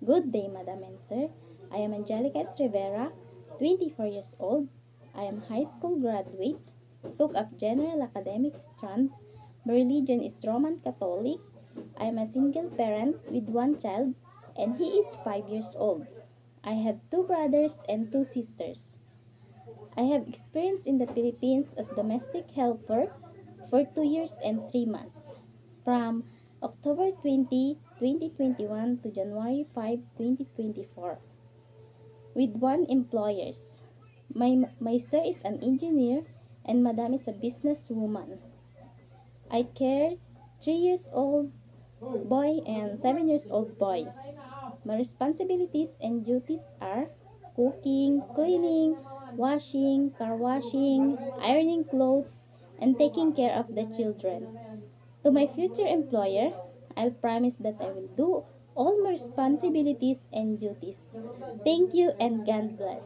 Good day, Madam and Sir. I am Angelica S. Rivera, 24 years old. I am high school graduate, took up general academic strand. My religion is Roman Catholic. I am a single parent with one child, and he is 5 years old. I have two brothers and two sisters. I have experience in the Philippines as domestic helper for 2 years and 3 months, from October 20, 2021 to January 5, 2024, with one employers. My sir is an engineer and madam is a businesswoman. I care 3 years old boy and 7 years old boy. My responsibilities and duties are cooking, cleaning, washing, car washing, ironing clothes, and taking care of the children. To my future employer, I'll promise that I will do all my responsibilities and duties. Thank you and God bless.